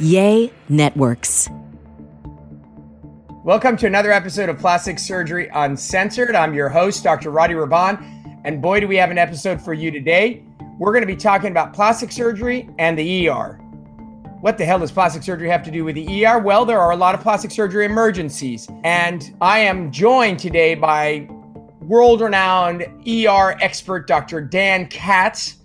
Yay Networks. Welcome to another episode of Plastic Surgery Uncensored. I'm your host, Dr. Rady Rahban, and boy, do we have an episode for you today. We're going to be talking about plastic surgery and the ER. What the hell does plastic surgery have to do with the ER? Well, there are a lot of plastic surgery emergencies, and I am joined today by world-renowned ER expert, Dr. Dan Katz,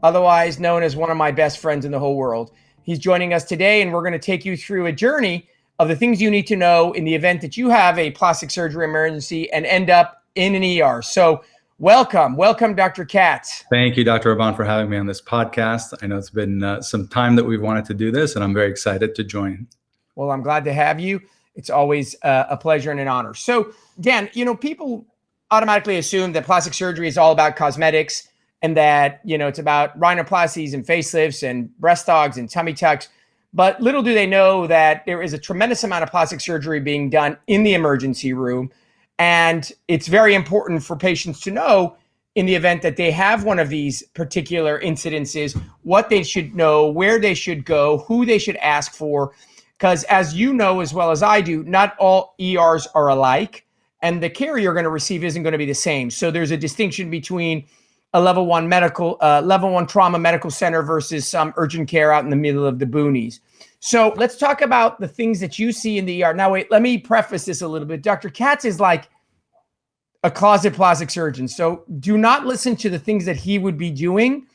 otherwise known as one of my best friends in the whole world. He's joining us today, and we're going to take you through a journey of the things you need to know in the event that you have a plastic surgery emergency and end up in an ER. So welcome, Dr. Katz. Thank you, Dr. Rahban, for having me on this podcast. I know it's been some time that we've wanted to do this, and I'm very excited to join. Well, I'm glad to have you. It's always a pleasure and an honor. So, Dan, people automatically assume that plastic surgery is all about cosmetics and that, it's about rhinoplasties and facelifts and breast augs and tummy tucks. But little do they know that there is a tremendous amount of plastic surgery being done in the emergency room. And it's very important for patients to know in the event that they have one of these particular incidences, what they should know, where they should go, who they should ask for. Because as you know as well as I do, not all ERs are alike, and the care you're going to receive isn't going to be the same. So there's a distinction between a level one trauma medical center versus some urgent care out in the middle of the boonies. So let's talk about the things that you see in the ER. Now, wait, let me preface this a little bit. Dr. Katz is like a closet plastic surgeon. So do not listen to the things that he would be doing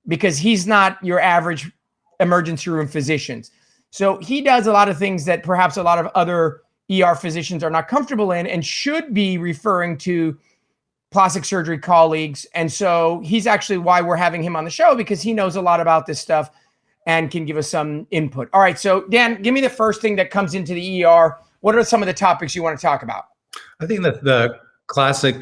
because he's not your average emergency room physicians. So he does a lot of things that perhaps a lot of other ER physicians are not comfortable in and should be referring to plastic surgery colleagues. And so he's actually why we're having him on the show, because he knows a lot about this stuff and can give us some input. All right. So Dan, give me the first thing that comes into the ER. What are some of the topics you want to talk about? I think that the classic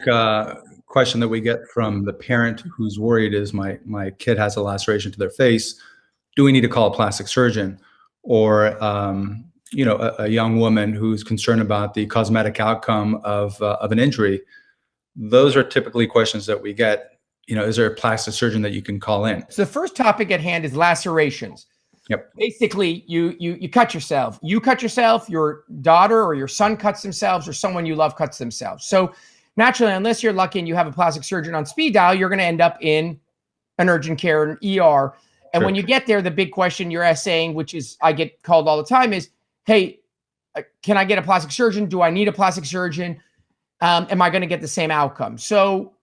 question that we get from the parent who's worried is my kid has a laceration to their face. Do we need to call a plastic surgeon? Or, a young woman who's concerned about the cosmetic outcome of an injury. Those are typically questions that we get. Is there a plastic surgeon that you can call in? So the first topic at hand is lacerations. Yep. Basically, you cut yourself. You cut yourself, your daughter or your son cuts themselves, or someone you love cuts themselves. So naturally, unless you're lucky and you have a plastic surgeon on speed dial, you're going to end up in an urgent care, an ER. And when you get there, the big question you're saying, which is I get called all the time, is, hey, can I get a plastic surgeon? Do I need a plastic surgeon? Am I going to get the same outcome? So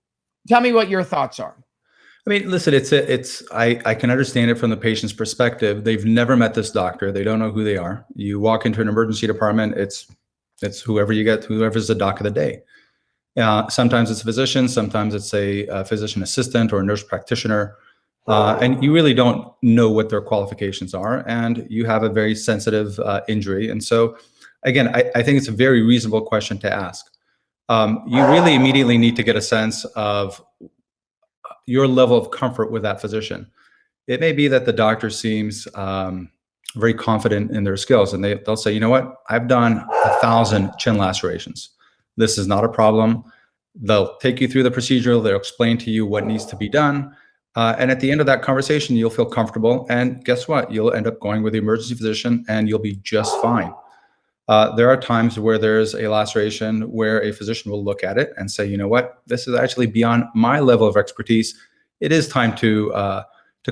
tell me what your thoughts are. I mean, listen, I can understand it from the patient's perspective. They've never met this doctor. They don't know who they are. You walk into an emergency department, it's whoever you get, whoever's the doc of the day. Sometimes it's a physician, sometimes it's a physician assistant or a nurse practitioner. And you really don't know what their qualifications are, and you have a very sensitive injury. And so, again, I think it's a very reasonable question to ask. You really immediately need to get a sense of your level of comfort with that physician. It may be that the doctor seems very confident in their skills, and they'll say, you know what, I've done 1,000 chin lacerations. This is not a problem. They'll take you through the procedure. They'll explain to you what needs to be done. And at the end of that conversation, you'll feel comfortable. And guess what? You'll end up going with the emergency physician and you'll be just fine. There are times where there's a laceration where a physician will look at it and say, you know what, this is actually beyond my level of expertise. It is time to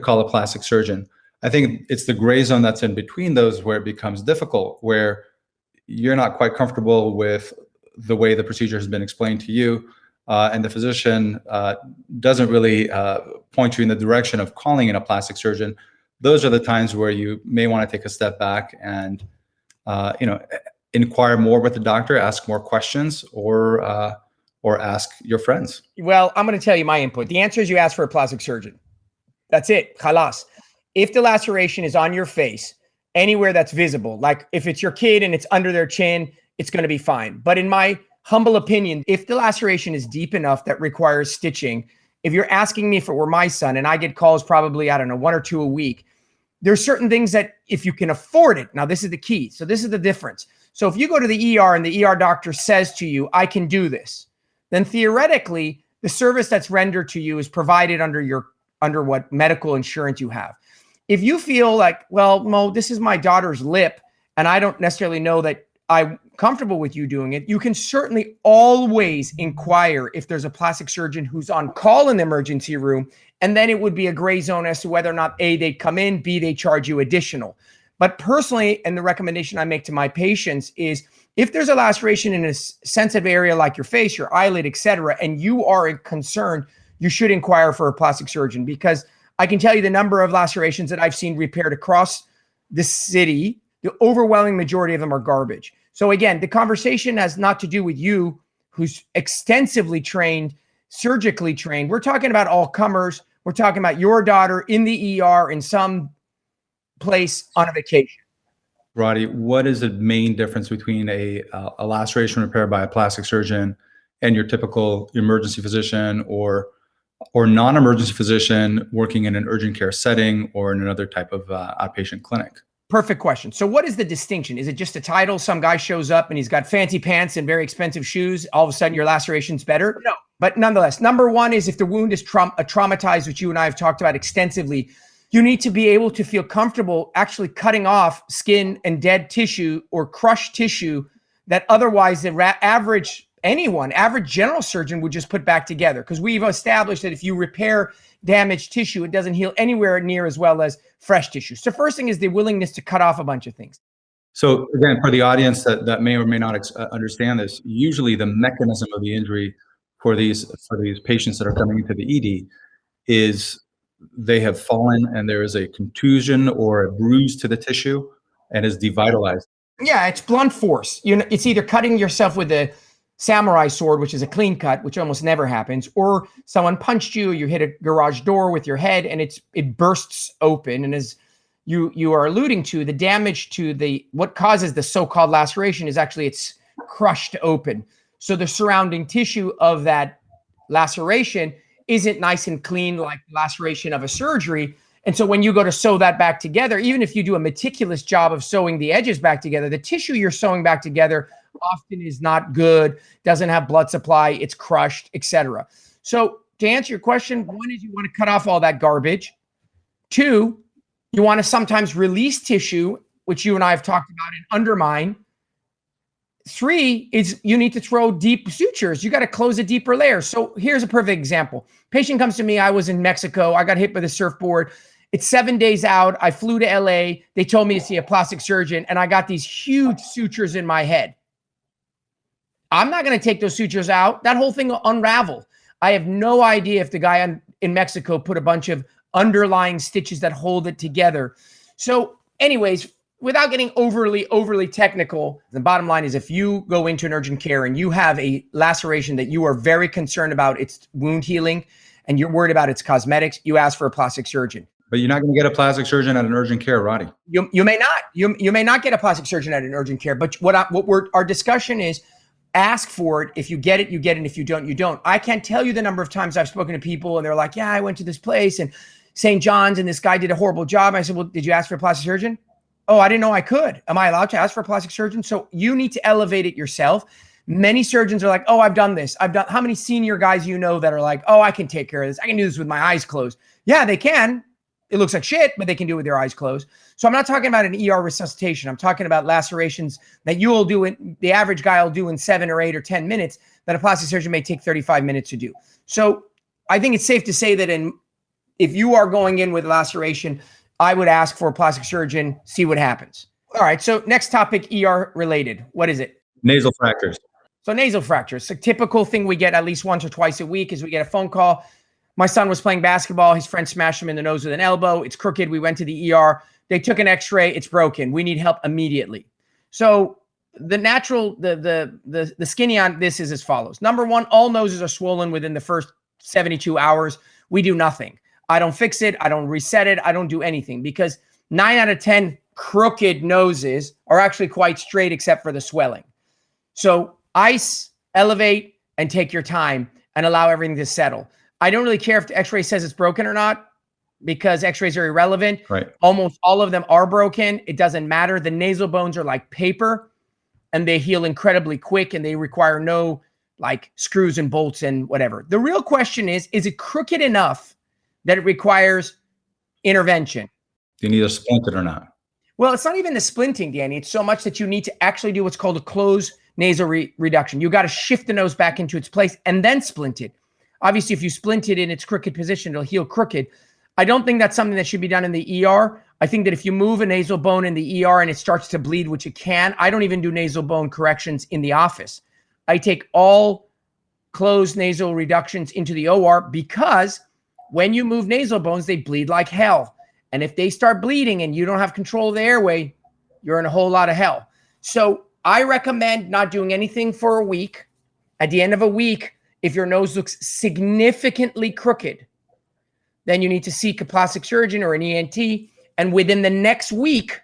call a plastic surgeon. I think it's the gray zone that's in between those where it becomes difficult, where you're not quite comfortable with the way the procedure has been explained to you. And the physician doesn't really point you in the direction of calling in a plastic surgeon. Those are the times where you may want to take a step back and, inquire more with the doctor, ask more questions, or ask your friends. Well, I'm going to tell you my input. The answer is you ask for a plastic surgeon. That's it. Khalas. If the laceration is on your face, anywhere that's visible, like if it's your kid and it's under their chin, it's going to be fine. But in my humble opinion, if the laceration is deep enough that requires stitching, if you're asking me if it were my son, and I get calls probably, 1 or 2 a week, there's certain things that if you can afford it, now this is the key. So this is the difference. So if you go to the ER and the ER doctor says to you, I can do this, then theoretically, the service that's rendered to you is provided under what medical insurance you have. if you feel like, well, Mo, this is my daughter's lip, and I don't necessarily know that I'm comfortable with you doing it, you can certainly always inquire if there's a plastic surgeon who's on call in the emergency room, and then it would be a gray zone as to whether or not A, they come in, B, they charge you additional. But personally, and the recommendation I make to my patients is, if there's a laceration in a sensitive area like your face, your eyelid, etc., and you are concerned, you should inquire for a plastic surgeon, because I can tell you the number of lacerations that I've seen repaired across the city, the overwhelming majority of them are garbage. So again, the conversation has not to do with you, who's extensively trained, surgically trained. We're talking about all comers. We're talking about your daughter in the ER in some place on a vacation. Rady, what is the main difference between a laceration repair by a plastic surgeon and your typical emergency physician or non-emergency physician working in an urgent care setting or in another type of outpatient clinic? Perfect question. So what is the distinction? Is it just a title? Some guy shows up and he's got fancy pants and very expensive shoes. All of a sudden your laceration's better? No. But nonetheless, number one is, if the wound is traumatized, which you and I have talked about extensively, you need to be able to feel comfortable actually cutting off skin and dead tissue or crushed tissue that otherwise the average general surgeon would just put back together. Because we've established that if you repair damaged tissue, it doesn't heal anywhere near as well as fresh tissue. So first thing is the willingness to cut off a bunch of things. So again, for the audience that may or may not understand this, usually the mechanism of the injury for these patients that are coming into the ED is they have fallen and there is a contusion or a bruise to the tissue and is devitalized. Yeah, it's blunt force. It's either cutting yourself with a samurai sword, which is a clean cut, which almost never happens, or someone punched you, you hit a garage door with your head and it bursts open. And as you are alluding to, the damage to what causes the so-called laceration is actually it's crushed open. So the surrounding tissue of that laceration isn't nice and clean like the laceration of a surgery. And so when you go to sew that back together, even if you do a meticulous job of sewing the edges back together, the tissue you're sewing back together often is not good, doesn't have blood supply, it's crushed, etc. So to answer your question, one is you want to cut off all that garbage. Two, you want to sometimes release tissue, which you and I have talked about, and undermine. Three is you need to throw deep sutures. You got to close a deeper layer. So here's a perfect example. Patient comes to me. I was in Mexico. I got hit with a surfboard. It's 7 days out. I flew to LA. They told me to see a plastic surgeon, and I got these huge sutures in my head. I'm not going to take those sutures out. That whole thing will unravel. I have no idea if the guy in Mexico put a bunch of underlying stitches that hold it together. So anyways, without getting overly technical, the bottom line is, if you go into an urgent care and you have a laceration that you are very concerned about its wound healing and you're worried about its cosmetics, you ask for a plastic surgeon. But you're not going to get a plastic surgeon at an urgent care, Rady. You may not. You may not get a plastic surgeon at an urgent care. But our discussion is, ask for it. If you get it, you get it. If you don't, you don't. I can't tell you the number of times I've spoken to people and they're like, yeah, I went to this place and St. John's and this guy did a horrible job. And I said, well, did you ask for a plastic surgeon? Oh, I didn't know I could. Am I allowed to ask for a plastic surgeon? So you need to elevate it yourself. Many surgeons are like, oh, I've done this. How many senior guys you know that are like, oh, I can take care of this. I can do this with my eyes closed. Yeah, they can. It looks like shit, but they can do it with their eyes closed. So I'm not talking about an ER resuscitation. I'm talking about lacerations that you will do the average guy will do in 7 or 8 or 10 minutes that a plastic surgeon may take 35 minutes to do. So I think it's safe to say that if you are going in with laceration, I would ask for a plastic surgeon, see what happens. All right. So next topic, ER related. What is it? Nasal fractures. So nasal fractures. A typical thing we get at least once or twice a week is we get a phone call. My son was playing basketball. His friend smashed him in the nose with an elbow. It's crooked. We went to the ER. They took an x-ray. It's broken. We need help immediately. So the skinny on this is as follows. Number one, all noses are swollen within the first 72 hours. We do nothing. I don't fix it. I don't reset it. I don't do anything, because 9 out of 10 crooked noses are actually quite straight except for the swelling. So ice, elevate, and take your time and allow everything to settle. I don't really care if the x-ray says it's broken or not, because x-rays are irrelevant. Right. Almost all of them are broken. It doesn't matter. The nasal bones are like paper and they heal incredibly quick and they require no like screws and bolts and whatever. The real question is it crooked enough that it requires intervention? Do you need to splint it or not? Well, it's not even the splinting, Danny. It's so much that you need to actually do what's called a closed nasal reduction. You got to shift the nose back into its place and then splint it. Obviously, if you splint it in its crooked position, it'll heal crooked. I don't think that's something that should be done in the ER. I think that if you move a nasal bone in the ER and it starts to bleed, which it can, I don't even do nasal bone corrections in the office. I take all closed nasal reductions into the OR because when you move nasal bones, they bleed like hell. And if they start bleeding and you don't have control of the airway, you're in a whole lot of hell. So I recommend not doing anything for a week. At the end of a week, if your nose looks significantly crooked, then you need to seek a plastic surgeon or an ENT. And within the next week,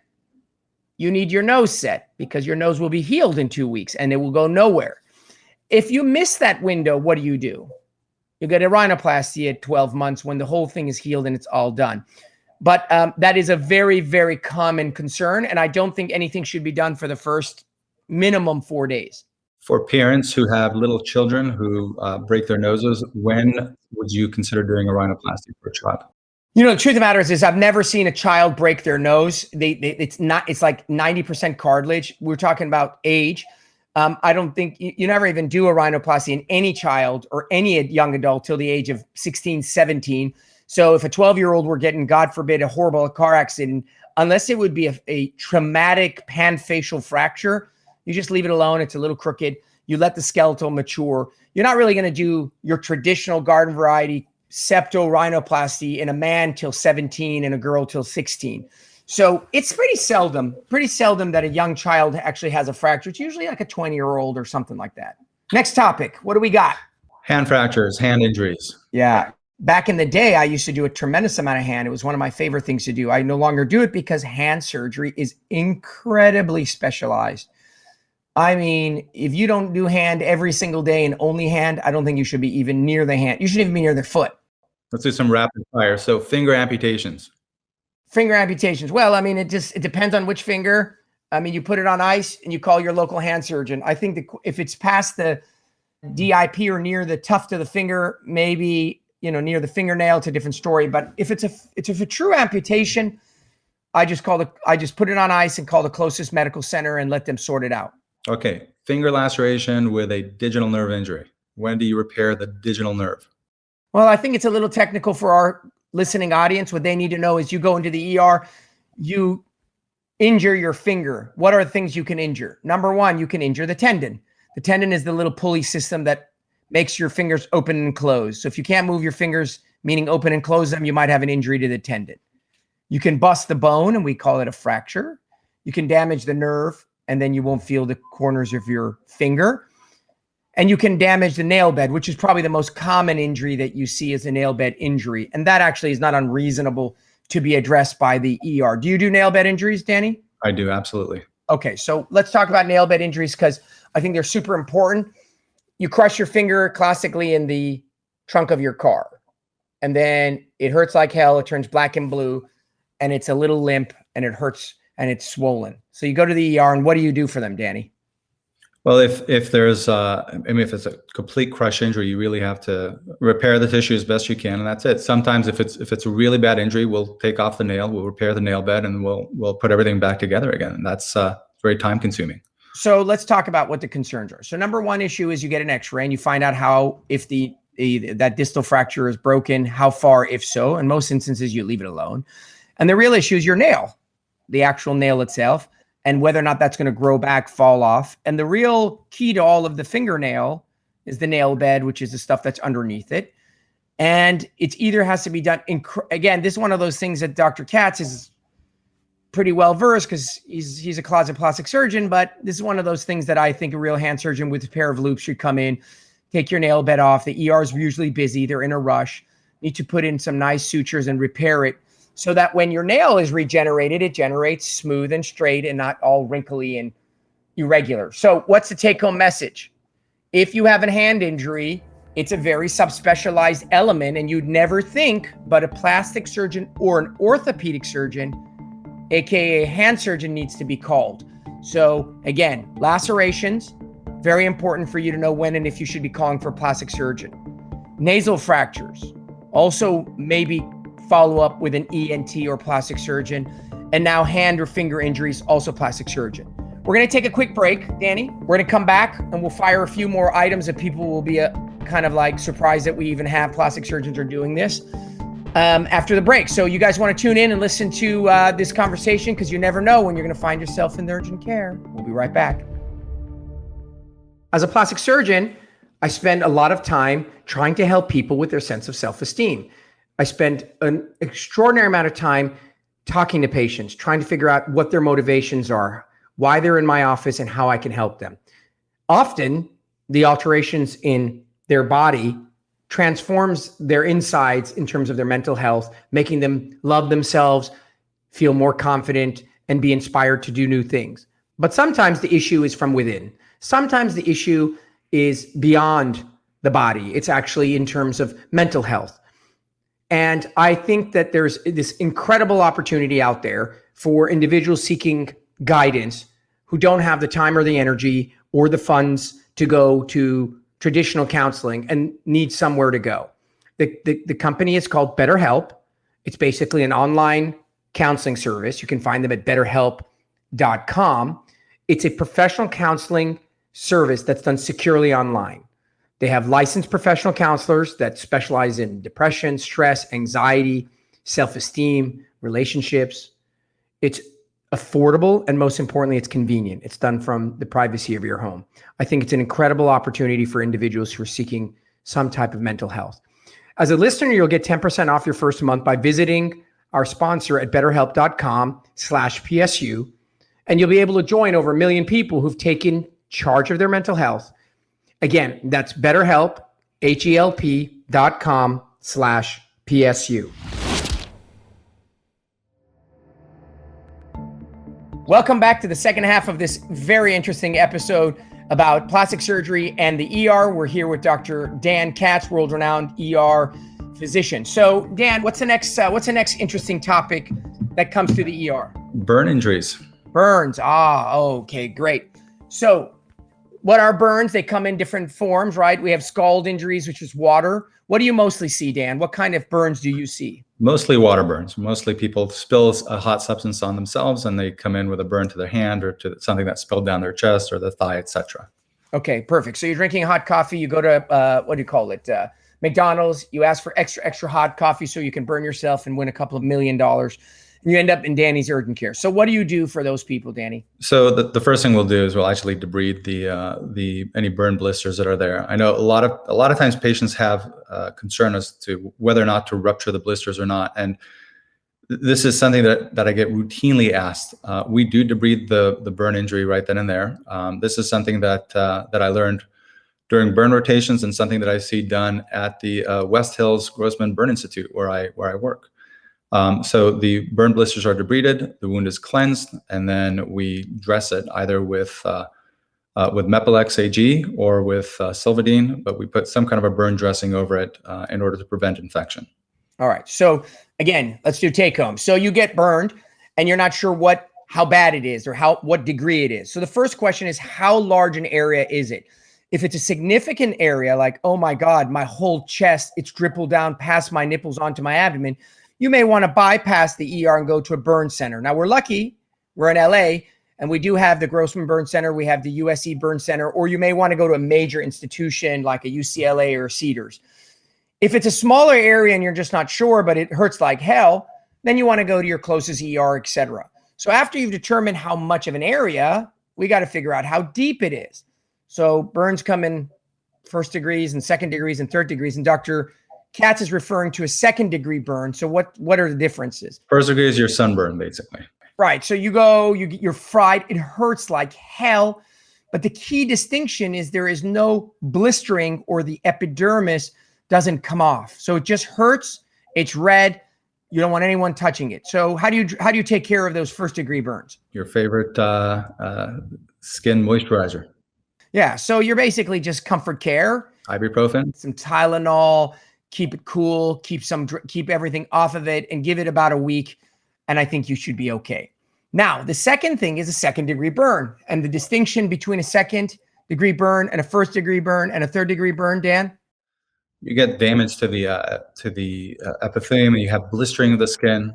you need your nose set because your nose will be healed in 2 weeks and it will go nowhere. If you miss that window, what do? You get a rhinoplasty at 12 months when the whole thing is healed and it's all done. But that is a very, very common concern. And I don't think anything should be done for the first minimum 4 days. For parents who have little children who break their noses, when would you consider doing a rhinoplasty for a child? You know, the truth of the matter is I've never seen a child break their nose. It's like 90% cartilage. We're talking about age. I don't think you never even do a rhinoplasty in any child or any young adult till the age of 16, 17. So if a 12-year-old were getting, God forbid, a horrible car accident, unless it would be a traumatic panfacial fracture, you just leave it alone. It's a little crooked. You let the skeletal mature. You're not really going to do your traditional garden variety septal rhinoplasty in a man till 17 and a girl till 16. So it's pretty seldom that a young child actually has a fracture. It's usually like a 20-year-old or something like that. Next topic. What do we got? Hand fractures, hand injuries. Yeah. Back in the day, I used to do a tremendous amount of hand. It was one of my favorite things to do. I no longer do it because hand surgery is incredibly specialized. I mean, if you don't do hand every single day and only hand, I don't think you should be even near the hand. You shouldn't even be near the foot. Let's do some rapid fire. So finger amputations. Finger amputations. Well, I mean, it depends on which finger. I mean, you put it on ice and you call your local hand surgeon. I think that if it's past the DIP or near the tuft of the finger, maybe, near the fingernail, it's a different story. But if it's a true amputation, I just put it on ice and call the closest medical center and let them sort it out. Okay. Finger laceration with a digital nerve injury. When do you repair the digital nerve? Well, I think it's a little technical for our listening audience. What they need to know is you go into the ER, you injure your finger. What are the things you can injure? Number one, you can injure the tendon. The tendon is the little pulley system that makes your fingers open and close. So if you can't move your fingers, meaning open and close them, you might have an injury to the tendon. You can bust the bone, and we call it a fracture. You can damage the nerve, and then you won't feel the corners of your finger. And you can damage the nail bed, which is probably the most common injury that you see as a nail bed injury. And that actually is not unreasonable to be addressed by the ER. Do you do nail bed injuries, Danny? I do, absolutely. Okay, so let's talk about nail bed injuries because I think they're super important. You crush your finger classically in the trunk of your car, and then it hurts like hell. It turns black and blue, and it's a little limp, and it hurts, and it's swollen. So you go to the ER, and what do you do for them, Danny? Well, if there's, if it's a complete crush injury, you really have to repair the tissue as best you can, and that's it. Sometimes if it's a really bad injury, we'll take off the nail, we'll repair the nail bed, and we'll put everything back together again. And that's very time consuming. So let's talk about what the concerns are. So number one issue is you get an X-ray and you find out if that distal fracture is broken, how far, if so. In most instances, you leave it alone. And the real issue is your nail, the actual nail itself, and whether or not that's going to grow back, fall off. And the real key to all of the fingernail is the nail bed, which is the stuff that's underneath it. And it either has to be done again, this is one of those things that Dr. Katz is pretty well versed because he's a closet plastic surgeon, but this is one of those things that I think a real hand surgeon with a pair of loops should come in, take your nail bed off. The ER is usually busy. They're in a rush. Need to put in some nice sutures and repair it so that when your nail is regenerated, it generates smooth and straight and not all wrinkly and irregular. So what's the take-home message? If you have a hand injury, it's a very subspecialized element, and you'd never think, but a plastic surgeon or an orthopedic surgeon, AKA a hand surgeon, needs to be called. So again, lacerations, very important for you to know when and if you should be calling for a plastic surgeon. Nasal fractures, also maybe follow up with an ENT or plastic surgeon, and now hand or finger injuries, also plastic surgeon. We're going to take a quick break, Danny. We're going to come back and we'll fire a few more items that people will be kind of like surprised that we even have plastic surgeons are doing this after the break. So you guys want to tune in and listen to this conversation, because you never know when you're going to find yourself in the urgent care. We'll be right back. As a plastic surgeon, I spend a lot of time trying to help people with their sense of self-esteem. I spend an extraordinary amount of time talking to patients, trying to figure out what their motivations are, why they're in my office, and how I can help them. Often, the alterations in their body transforms their insides in terms of their mental health, making them love themselves, feel more confident, and be inspired to do new things. But sometimes the issue is from within. Sometimes the issue is beyond the body. It's actually in terms of mental health. And I think that there's this incredible opportunity out there for individuals seeking guidance who don't have the time or the energy or the funds to go to traditional counseling and need somewhere to go. The company is called BetterHelp. It's basically an online counseling service. You can find them at betterhelp.com. It's a professional counseling service that's done securely online. They have licensed professional counselors that specialize in depression, stress, anxiety, self-esteem, relationships. It's affordable, and most importantly, it's convenient. It's done from the privacy of your home. I think it's an incredible opportunity for individuals who are seeking some type of mental health. As a listener, you'll get 10% off your first month by visiting our sponsor at betterhelp.com/PSU, and you'll be able to join over 1 million people who've taken charge of their mental health. Again, that's BetterHelp, HELP.com/PSU. Welcome back to the second half of this very interesting episode about plastic surgery and the ER. We're here with Dr. Dan Katz, world-renowned ER physician. So, Dan, what's the next interesting topic that comes to the ER? Burn injuries. Burns. Okay, great. So, what are burns? They come in different forms, right? We have scald injuries, which is water. What do you mostly see, Dan? What kind of burns do you see? Mostly water burns. Mostly people spill a hot substance on themselves and they come in with a burn to their hand or to something that spilled down their chest or the thigh, etc. Okay, perfect. So you're drinking hot coffee. You go to, McDonald's. You ask for extra hot coffee so you can burn yourself and win a couple of $1 million. And you end up in Danny's urgent care. So what do you do for those people, Danny? So the first thing we'll do is we'll actually debride the any burn blisters that are there. I know a lot of times patients have concern as to whether or not to rupture the blisters or not, and this is something that I get routinely asked. We do debride the burn injury right then and there. This is something that I learned during burn rotations and something that I see done at the West Hills Grossman Burn Institute where I work. So the burn blisters are debrided, the wound is cleansed, and then we dress it either with Mepilex AG or with Silvadene, but we put some kind of a burn dressing over it in order to prevent infection. All right. So again, let's do take home. So you get burned and you're not sure how bad it is or what degree it is. So the first question is, how large an area is it? If it's a significant area, like, oh my God, my whole chest, it's dribbled down past my nipples onto my abdomen, you may want to bypass the ER and go to a burn center. Now, we're lucky. We're in LA, and we do have the Grossman Burn Center. We have the USC Burn Center, or you may want to go to a major institution like a UCLA or Cedars. If it's a smaller area and you're just not sure, but it hurts like hell, then you want to go to your closest ER, et cetera. So after you've determined how much of an area, we got to figure out how deep it is. So burns come in first degrees and second degrees and third degrees, and Dr. Katz is referring to a second degree burn. So what are the differences? First degree is your sunburn, basically. Right. So you're fried. It hurts like hell. But the key distinction is there is no blistering, or the epidermis doesn't come off. So it just hurts. It's red. You don't want anyone touching it. So how do you take care of those first degree burns? Your favorite skin moisturizer. Yeah. So you're basically just comfort care. Ibuprofen. Some Tylenol. Keep it cool, keep everything off of it, and give it about a week. And I think you should be okay. Now, the second thing is a second degree burn, and the distinction between a second degree burn and a first degree burn and a third degree burn, Dan? you get damage to the epithelium, and you have blistering of the skin.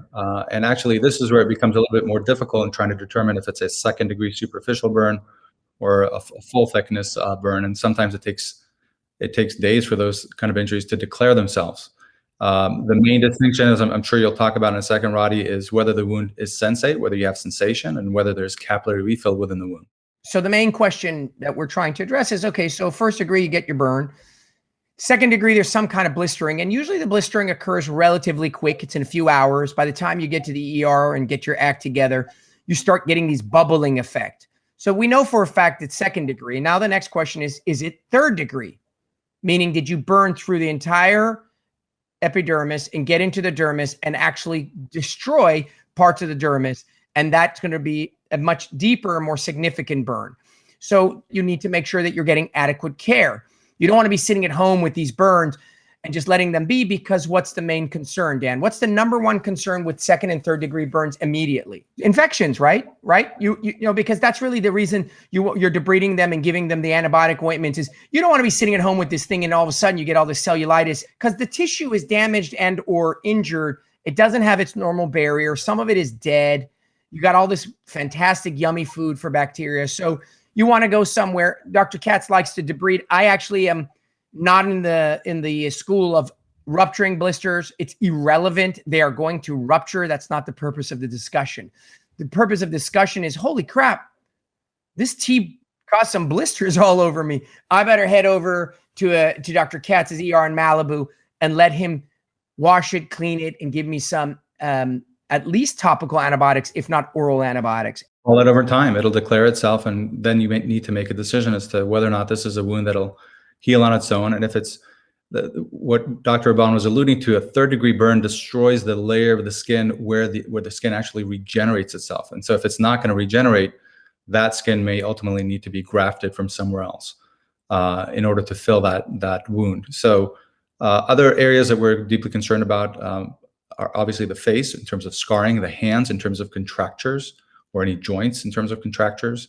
And actually, this is where it becomes a little bit more difficult in trying to determine if it's a second-degree superficial burn or a full thickness burn. And sometimes it takes days for those kind of injuries to declare themselves. The main distinction, as I'm sure you'll talk about in a second, Rady, is whether the wound is sensate, whether you have sensation, and whether there's capillary refill within the wound. So the main question that we're trying to address is, okay, so first degree, you get your burn. Second degree, there's some kind of blistering, and usually the blistering occurs relatively quick. It's in a few hours. By the time you get to the ER and get your act together, you start getting these bubbling effect. So we know for a fact it's second degree. Now the next question is it third degree? Meaning, did you burn through the entire epidermis and get into the dermis and actually destroy parts of the dermis? And that's going to be a much deeper, more significant burn. So you need to make sure that you're getting adequate care. You don't want to be sitting at home with these burns and just letting them be, because what's the main concern, Dan? What's the number one concern with second and third degree burns immediately? Infections, right? You know, because that's really the reason you're debriding them and giving them the antibiotic ointments. Is you don't want to be sitting at home with this thing and all of a sudden you get all this cellulitis because the tissue is damaged and or injured. It doesn't have its normal barrier. Some of it is dead. You got all this fantastic, yummy food for bacteria. So you want to go somewhere. Dr. Katz likes to debride. I actually am not in the school of rupturing blisters. It's irrelevant. They are going to rupture. That's not the purpose of the discussion. The purpose of discussion is, holy crap, this tea caused some blisters all over me. I better head over to Dr. Katz's ER in Malibu and let him wash it, clean it, and give me some at least topical antibiotics, if not oral antibiotics. All that over time, it'll declare itself, and then you may need to make a decision as to whether or not this is a wound that'll heal on its own. And if it's what Dr. Rahban was alluding to, a third-degree burn destroys the layer of the skin where the skin actually regenerates itself. And so if it's not going to regenerate, that skin may ultimately need to be grafted from somewhere else in order to fill that wound. So other areas that we're deeply concerned about are obviously the face in terms of scarring, the hands in terms of contractures, or any joints in terms of contractures.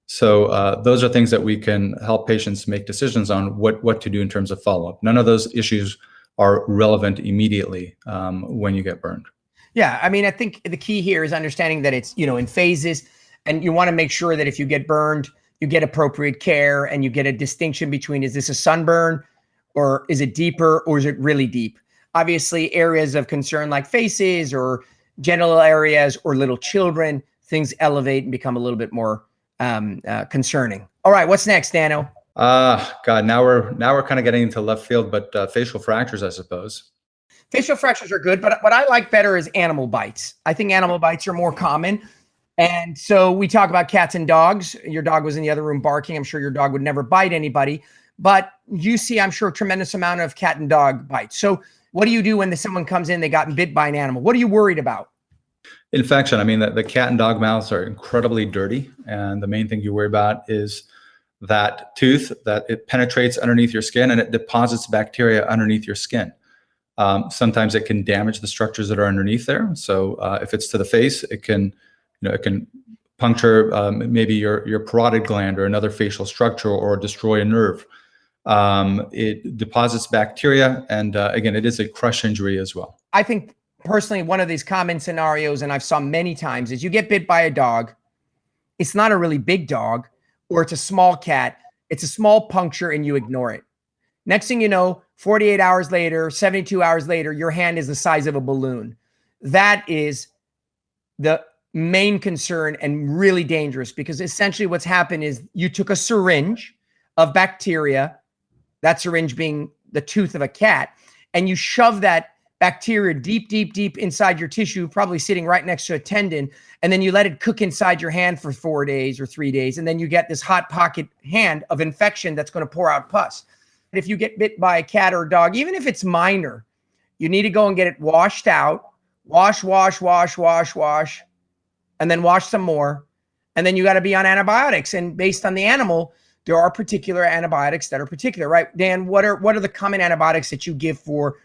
So those are things that we can help patients make decisions on what to do in terms of follow-up. None of those issues are relevant immediately when you get burned. Yeah, I mean, I think the key here is understanding that it's, in phases, and you want to make sure that if you get burned, you get appropriate care and you get a distinction between, is this a sunburn or is it deeper or is it really deep? Obviously, areas of concern like faces or genital areas or little children, things elevate and become a little bit more concerning. All right, what's next, Dano? God, now we're kind of getting into left field, but facial fractures, I suppose. Facial fractures are good, but what I like better is animal bites. I think animal bites are more common. And so we talk about cats and dogs. Your dog was in the other room barking. I'm sure your dog would never bite anybody, but you see, I'm sure, a tremendous amount of cat and dog bites. So what do you do when someone comes in, they got bit by an animal? What are you worried about? Infection. I mean, the cat and dog mouths are incredibly dirty. And the main thing you worry about is that tooth, that it penetrates underneath your skin and it deposits bacteria underneath your skin. Sometimes it can damage the structures that are underneath there. So if it's to the face, it can puncture maybe your parotid gland or another facial structure, or destroy a nerve. It deposits bacteria, and again, it is a crush injury as well. I think personally, one of these common scenarios, and I've saw many times, is you get bit by a dog. It's not a really big dog, or it's a small cat. It's a small puncture and you ignore it. Next thing you know, 48 hours later, 72 hours later, your hand is the size of a balloon. That is the main concern and really dangerous, because essentially what's happened is you took a syringe of bacteria, that syringe being the tooth of a cat, and you shove that bacteria deep, deep, deep inside your tissue, probably sitting right next to a tendon. And then you let it cook inside your hand for 4 days or 3 days. And then you get this hot pocket hand of infection that's going to pour out pus. If you get bit by a cat or a dog, even if it's minor, you need to go and get it washed out, wash, and then wash some more. And then you got to be on antibiotics. And based on the animal, there are particular antibiotics that are particular, right? Dan, what are the common antibiotics that you give for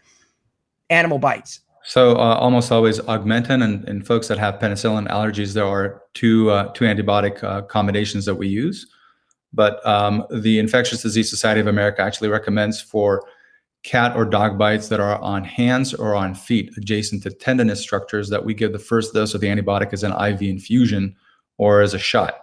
animal bites? So almost always Augmentin, and in folks that have penicillin allergies, there are two antibiotic combinations that we use. But the Infectious Disease Society of America actually recommends for cat or dog bites that are on hands or on feet adjacent to tendinous structures that we give the first dose of the antibiotic as an IV infusion or as a shot,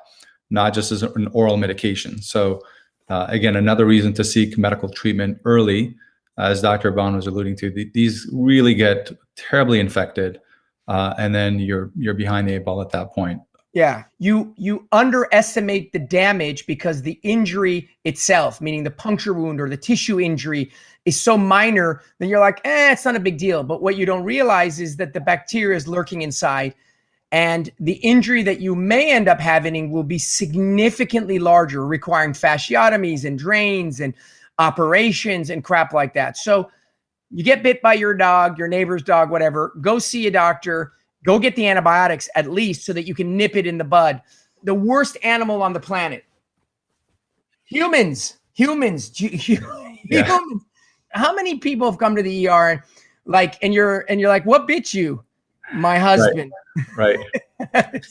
not just as an oral medication. So again, another reason to seek medical treatment early, as Dr. Rahban was alluding to. These really get terribly infected, and then you're behind the eight ball at that point. Yeah, you underestimate the damage because the injury itself, meaning the puncture wound or the tissue injury, is so minor that you're like, it's not a big deal. But what you don't realize is that the bacteria is lurking inside, and the injury that you may end up having will be significantly larger, requiring fasciotomies and drains and operations and crap like that. So you get bit by your dog, your neighbor's dog, whatever, go see a doctor. Go get the antibiotics at least so that you can nip it in the bud. The worst animal on the planet. Humans. How many people have come to the ER and you're like, what bit you? My husband. Right.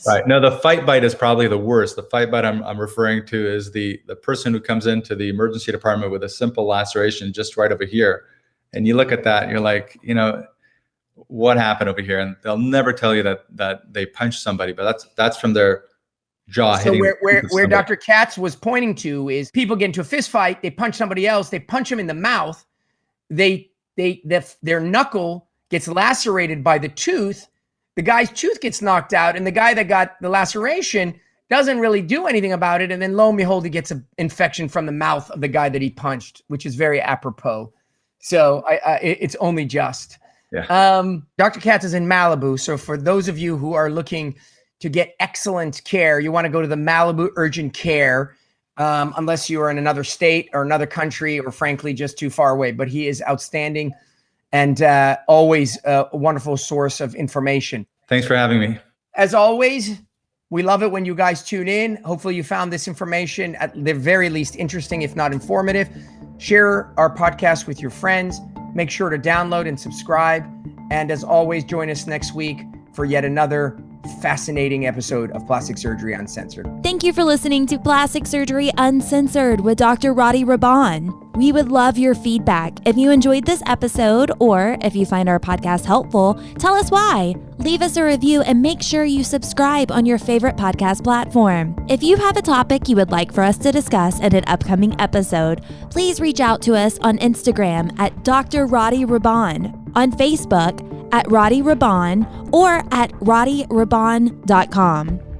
Right. No, the fight bite is probably the worst. The fight bite I'm referring to is the person who comes into the emergency department with a simple laceration just right over here. And you look at that and you're like, what happened over here? And they'll never tell you that they punched somebody, but that's from their jaw hitting. So where Dr. Katz was pointing to is people get into a fist fight, they punch somebody else, they punch them in the mouth, their knuckle gets lacerated by the tooth, the guy's tooth gets knocked out, and the guy that got the laceration doesn't really do anything about it, and then lo and behold, he gets an infection from the mouth of the guy that he punched, which is very apropos. So it's only just. Yeah. Dr. Katz is in Malibu. So for those of you who are looking to get excellent care, you want to go to the Malibu Urgent Care, unless you are in another state or another country or frankly, just too far away. But he is outstanding and always a wonderful source of information. Thanks for having me. As always, we love it when you guys tune in. Hopefully you found this information at the very least interesting, if not informative. Share our podcast with your friends. Make sure to download and subscribe. And as always, join us next week for yet another fascinating episode of Plastic Surgery Uncensored. Thank you for listening to Plastic Surgery Uncensored with Dr. Rady Rahban. We would love your feedback. If you enjoyed this episode or if you find our podcast helpful, tell us why. Leave us a review and make sure you subscribe on your favorite podcast platform. If you have a topic you would like for us to discuss in an upcoming episode, please reach out to us on Instagram at Dr. Rady Rahban, on Facebook at Rady Rahban, or at RadyRahban.com.